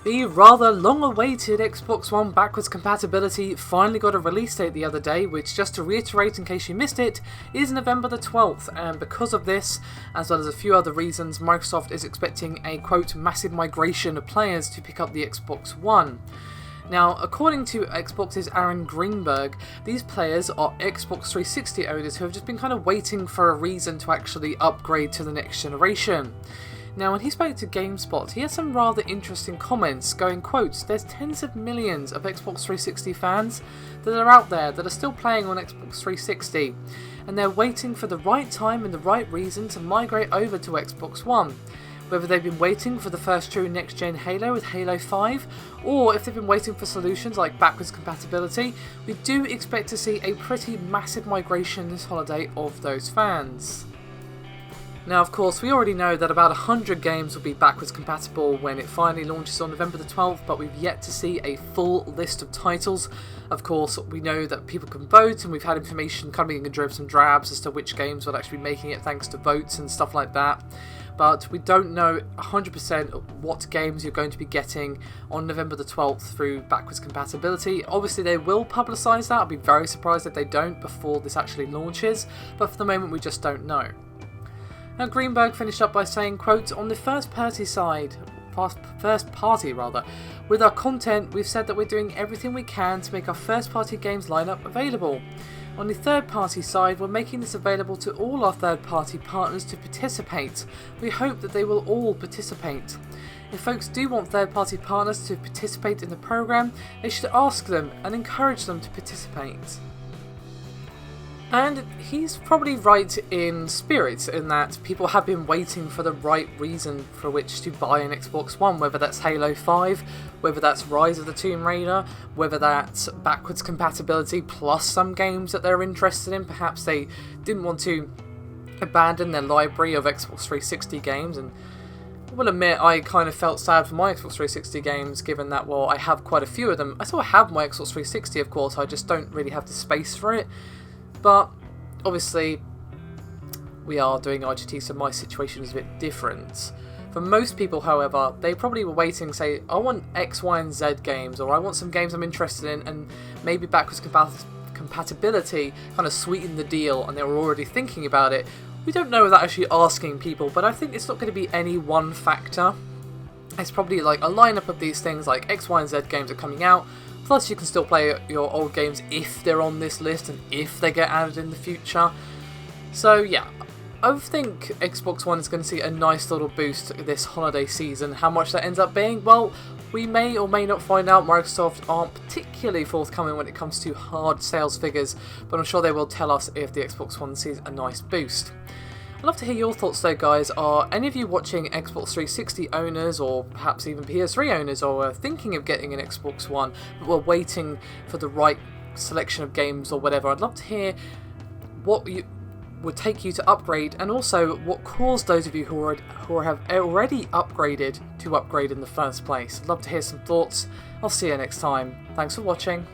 The rather long-awaited Xbox One backwards compatibility finally got a release date the other day, which, just to reiterate in case you missed it, is November the 12th, and because of this, as well as a few other reasons, Microsoft is expecting a, quote, massive migration of players to pick up the Xbox One. Now, according to Xbox's Aaron Greenberg, these players are Xbox 360 owners who have just been kind of waiting for a reason to actually upgrade to the next generation. Now, when he spoke to GameSpot, he had some rather interesting comments going, quote, there's tens of millions of Xbox 360 fans that are out there that are still playing on Xbox 360, and they're waiting for the right time and the right reason to migrate over to Xbox One. Whether they've been waiting for the first true next-gen Halo with Halo 5, or if they've been waiting for solutions like backwards compatibility, we do expect to see a pretty massive migration this holiday of those fans. Now, of course, we already know that about 100 games will be backwards compatible when it finally launches on November the 12th, but we've yet to see a full list of titles. Of course, we know that people can vote, and we've had information coming in dribs and drabs as to which games will actually be making it thanks to votes and stuff like that. But we don't know 100% what games you're going to be getting on November the 12th through backwards compatibility. Obviously, they will publicise that. I'd be very surprised if they don't before this actually launches, but for the moment, we just don't know. Now, Greenberg finished up by saying, quote, on the first party side, with our content, we've said that we're doing everything we can to make our first party games lineup available. On the third party side, we're making this available to all our third party partners to participate. We hope that they will all participate. If folks do want third party partners to participate in the program, they should ask them and encourage them to participate. And he's probably right in spirit in that people have been waiting for the right reason for which to buy an Xbox One, whether that's Halo 5, whether that's Rise of the Tomb Raider, whether that's backwards compatibility plus some games that they're interested in. Perhaps they didn't want to abandon their library of Xbox 360 games, and I will admit I kind of felt sad for my Xbox 360 games given that, well, I have quite a few of them. I still have my Xbox 360, of course, I just don't really have the space for it. But obviously, we are doing IGT, so my situation is a bit different. For most people, however, they probably were waiting, say, I want X, Y, and Z games, or I want some games I'm interested in, and maybe backwards compatibility kind of sweetened the deal, and they were already thinking about it. We don't know without actually asking people, but I think it's not going to be any one factor. It's probably like a lineup of these things, like X, Y, and Z games are coming out. Plus, you can still play your old games if they're on this list and if they get added in the future. So yeah, I think Xbox One is going to see a nice little boost this holiday season. How much that ends up being, well, we may or may not find out. Microsoft aren't particularly forthcoming when it comes to hard sales figures, but I'm sure they will tell us if the Xbox One sees a nice boost. I'd love to hear your thoughts though, guys. Are any of you watching Xbox 360 owners, or perhaps even PS3 owners, or are thinking of getting an Xbox One but were waiting for the right selection of games or whatever? I'd love to hear what would take you to upgrade, and also what caused those of you who have already upgraded to upgrade in the first place. I'd love to hear some thoughts. I'll see you next time. Thanks for watching.